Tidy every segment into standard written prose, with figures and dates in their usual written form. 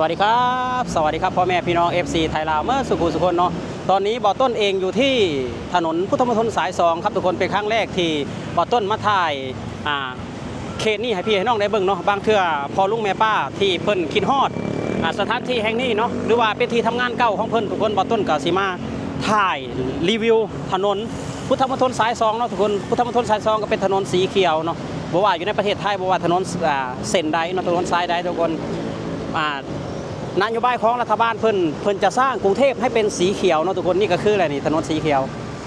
สวัสดีครับพ่อแม่พี่น้อง FC ไทยลาวเมื่อสุขุสุคนเนาะตอนนี้บ่อต้นเองอยู่ที่ถนนพุทธมณฑลสาย2ครับทุกคนเป็นครั้งแรกที่บ่อต้นมาถ่ายเขตนี้ให้พี่ให้น้องได้เบิ่งเนาะบางเทื่อพอลุงแม่ป้าที่เพิ่นคิดฮอดสถานที่แห่งนี้เนาะหรือว่าเป็นที่ทำงานเก่าของเพิ่นทุกคนบ่อต้นก็สิมาถ่ายรีวิวถนนพุทธมณฑลสาย2เนาะทุกคนพุทธมณฑลสาย2ก็เป็นถนนสีเขียวเนาะบ่ว่าอยู่ในประเทศไทยบ่ว่าถนนเส้นใดเนาะถนนสายใดทุกคนนโยบายของรัฐบาลเพิ่นจะสร้างกรุงเทพให้เป็นสีเขียวเนาะทุกคนนี่ก็คืออะไรนี่ถนนสีเขียว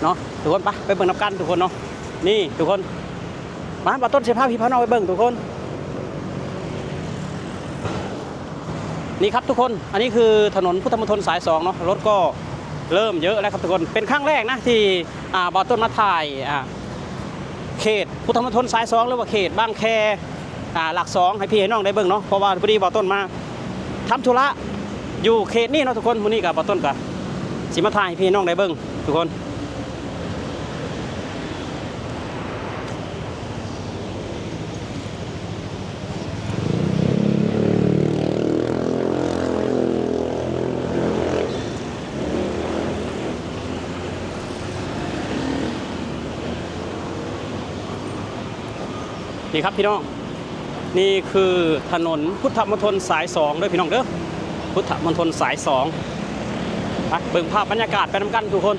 เนาะทุกคนไปเบิ่งน้ำกันทุกคนเนาะนี่ทุกคนมาบ่ต้นเสื้อผ้าพี่พาน้องไปเบิ่งทุกคนนี่ครับทุกคนอันนี้คือถนนพุทธมณฑลสาย2เนาะรถก็เริ่มเยอะแล้วครับทุกคนเป็นครั้งแรกนะที่บ่ต้นมาถ่ายเขตพุทธมณฑลสาย2หรือว่าเขตบางแคหลัก2ให้พี่ให้น้องได้เบิ่งเนาะเพราะว่าพอดีบ่ต้นมาทำธุระอยู่เขตนี้เนาะทุกคนมื้อนี้กับบ่ต้นกับสิมาถ่ายให้พี่น้องได้เบิ่งทุกคนนี่ครับพี่น้องนี่คือถนนพุทธมณฑลสาย2ด้วยพี่น้องเด้อพุทธมณฑลสาย2ไปเบิ่งภาพบรรยากาศไปนำกันทุกคน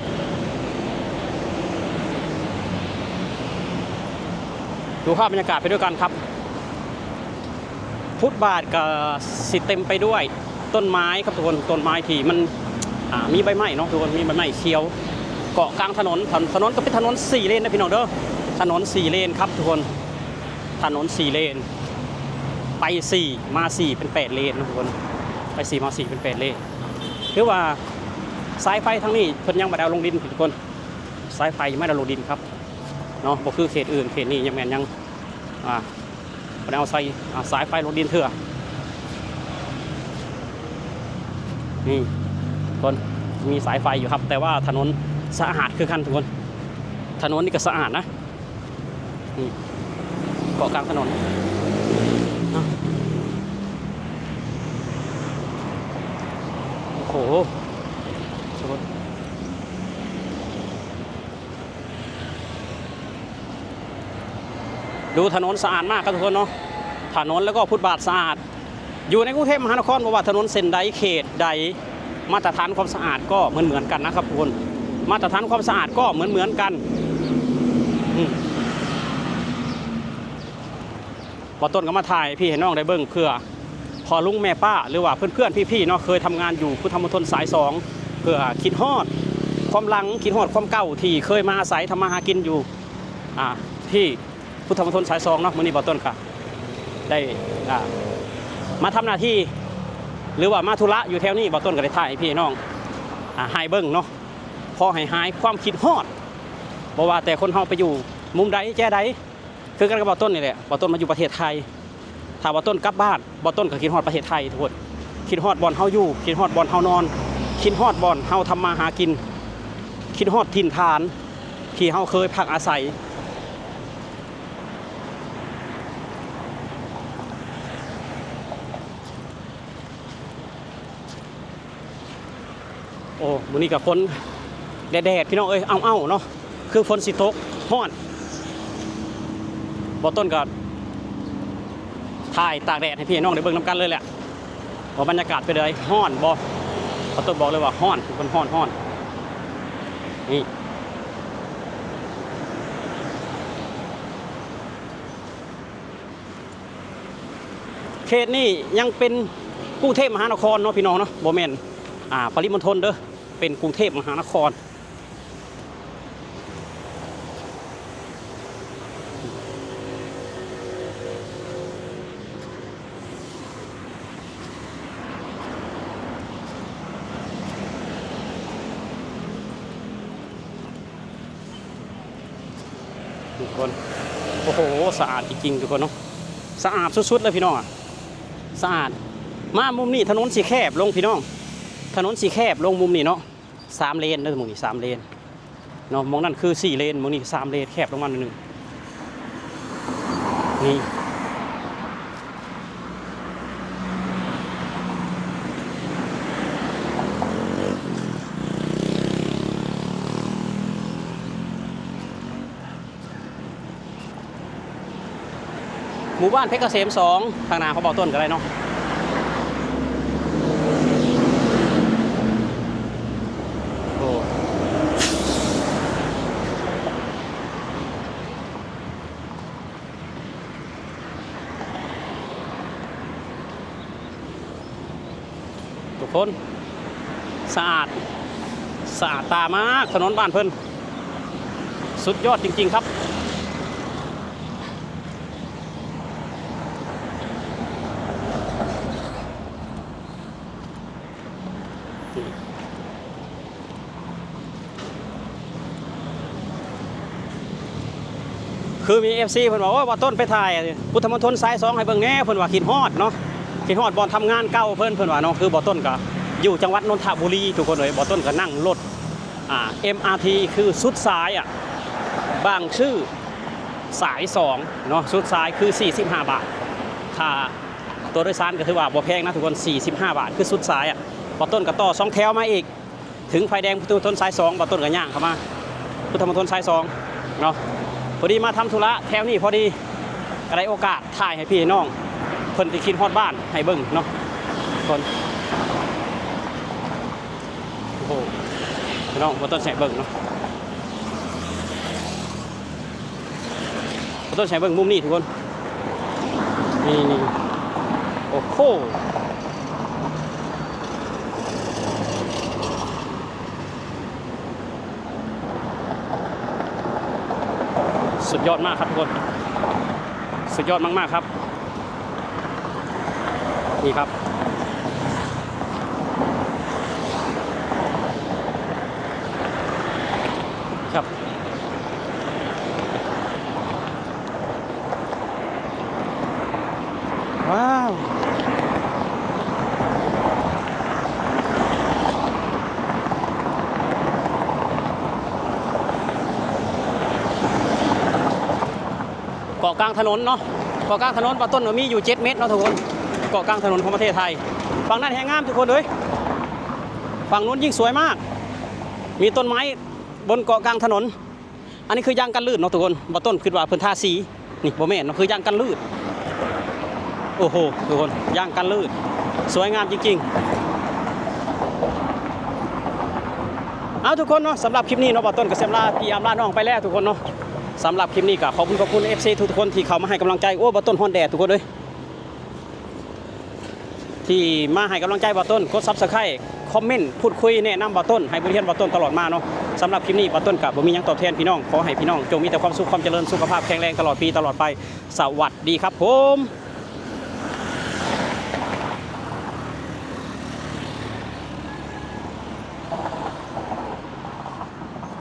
ดูภาพบรรยากาศไปด้วยกันครับฟุตบาทก็สิเต็มไปด้วยต้นไม้ครับทุกคนต้นไม้ที่มันมีใบไม้เนาะทุกคนมีใบไม้เขียวเกาะกลางถนนก็เป็นถนน4เลนนะพี่น้องเด้อถนน4เลนครับทุกคนถนน4เลนไป4มา4เป็น8เลนนะทุกคนไป4มา4เป็น8เลนหรือว่าสายไฟทั้งนี้เพิ่นยังบ่ได้เอาลงดินทุกคนสายไฟยังไม่ได้ลงดินครับเนาะบ่คือเขตอื่นเขตนี้ยังแม่นยังบ่ได้เอาสายไฟลงดินเถื่อนี่ทุกคนมีสายไฟอยู่ครับแต่ว่าถนนสะอาดคือกันทุกคนถนนนี่ก็สะอาดนะนี่เกาะกลางถนนโอ้โหดูถนนสะอาดมากครับทุกคนเนาะถนนแล้วก็ฟุตบาทสะอาดอยู่ในกรุงเทพมหานครบอกว่าถนนเส้นใดเขตใดมาตรฐานความสะอาดก็เหมือนกันนะครับทุกคนมาตรฐานความสะอาดก็เหมือนกันบ่ต้นก็มาถ่ายพี่ให้น้องได้เบิ่งเพื่อพอลุงแม่ป้าหรือว่าเพื่อนๆพี่ๆเนาะเคยทำงานอยู่พุทธมณฑลสาย2เพื่อคิดฮอดความหลังคิดฮอดความเก่าที่เคยมาอาศัยทำมาหากินอยู่ที่พุทธมณฑลสาย2เนาะมื้อนี้บ่ต้นค่ะได้มาทำหน้าที่หรือว่ามาธุระอยู่แถวนี้บ่ต้นก็ได้ถ่ายให้พี่น้องให้เบิ่งเนาะพอให้หายความคิดฮอดบ่ว่าแต่คนเฮาไปอยู่มุมใดแจ้ใดคือกันกับบ่ต้นนี่แหละบ่ต้นมาอยู่ประเทศไทยถ้าบ่ต้นกลับบ้านบ่ต้นก็คิดฮอดประเทศไทยทุกคนคิดฮอดบ่อนเฮาอยู่คิดฮอดบ่อนเฮานอนคิดฮอดบ่อนเฮาทำมาหากินคิดฮอดถิ่นฐานที่เฮาเคยพักอาศัยโอ้มื้อนี้ก็ฝนแดดๆพี่น้องเอ้ยเอาเนาะคือฝนสิตกฮ้อนบ่ต้นก็ถ่ายตากแดดให้พี่น้องได้เบิ่งน้ำกันเลยแหละว่าบรรยากาศเป็นไงฮ้อนบ่ต้นบอกเลยว่าฮ้อนคือคนฮ้อนนี่เขตนี้ยังเป็นกรุงเทพมหานครเนาะพี่น้องเนาะบ่แม่นปริมณฑลเด้อเป็นกรุงเทพมหานครทุกคนโอ้โหสะอาดจริงๆทุกคนเนาะสะอาดสุดๆเลยพี่น้องสะอาดมามุมนี้ถนนสีแคบลงพี่น้องถนนสีแคบลงมุมนี้เนาะ3เลนเด้อมุมนี้3เลนเนาะมองนั่นคือ4เลนมุมนี้3เลนแคบลงมาหนึ่งนี่ มู่บ้านเพชรเกษม2ทางหน้าเขาบอกต้นกันเลยเนาะโอ้ทุกคนสะอาดตามากถนนบ้านเพิ่นสุดยอดจริงๆครับคือมี FC เพิ่นบอกว่าต้นไปถ่ายพุทธมณฑลสาย2ให้เบิ่งแหน่เพิ่นว่าคิดฮอดเนาะคิดฮอดบ่อนทำงานเก่าเพิ่นว่าเนาะคือบ่ต้นก็อยู่จังหวัดนนทบุรีทุกคนเลยบ่ต้นก็นั่งรถMRT คือสุดซ้ายบางชื่อสาย2เนาะสุดซ้ายคือ45 บาทค่าตัวโดยสารก็ถือว่าบ่แพงนะทุกคน45 บาทคือสุดซ้ายบ่ต้นก็ต่อ2แถวมาอีกถึงไฟแดงพุทธมณฑลสาย2บ่ต้นก็ย่างเข้ามาพุทธมณฑลสาย2เนาะพอดีมาทำธุระแถวนี้พอดีอะไรโอกาสถ่ายให้พี่น้องเพิ่นไปคิดฮอดบ้านให้เบิ่งเนาะคนโอ้โหพี่น้องบ่ต้นแสเบิ่งเนาะบ่ต้นแสเบิ่งมุมนี้ทุกคนนี่โอ้โหสุดยอดมากครับทุกคนสุดยอดมากๆครับนี่ครับครับว้าวเกาะกลางถนนเนาะเกาะกลางถนนปะต้นมีอยู่7 เมตรเนาะทุกคนเกาะกลางถนนของประเทศไทยฝั่งนั้นแห่งงามทุกคนเลยฝั่งนู้นยิ่งสวยมากมีต้นไม้บนเกาะกลางถนนอันนี้คือยางกันลื่นเนาะทุกคนปะต้นคิดว่าเพิ่นทาสีนี่บ่แม่นเนาะคือยางกันลื่นโอ้โหทุกคนยางกันลื่นสวยงามจริงๆเอาทุกคนเนาะสำหรับคลิปนี้เนาะปะต้นกับเซมลาพี่อามลาน้องไปแล้วทุกคนเนาะสำหรับคลิปนี้ก็ขอบคุณ FC ทุกคนที่เขามาให้กำลังใจโอ้บะต้นฮอนแดดทุกคนเลยที่มาให้กำลังใจบะต้นกด Subscribe คอมเมนต์พูดคุยแนะนำบะต้นให้บริเวณบะต้นตลอดมาเนาะสำหรับคลิปนี้บะต้นกับบ่มีหยังตอบแทนพี่น้องขอให้พี่น้องจงมีแต่ความสุขความเจริญสุขภาพแข็งแรงตลอดปีตลอดไปสวัสดีครับผม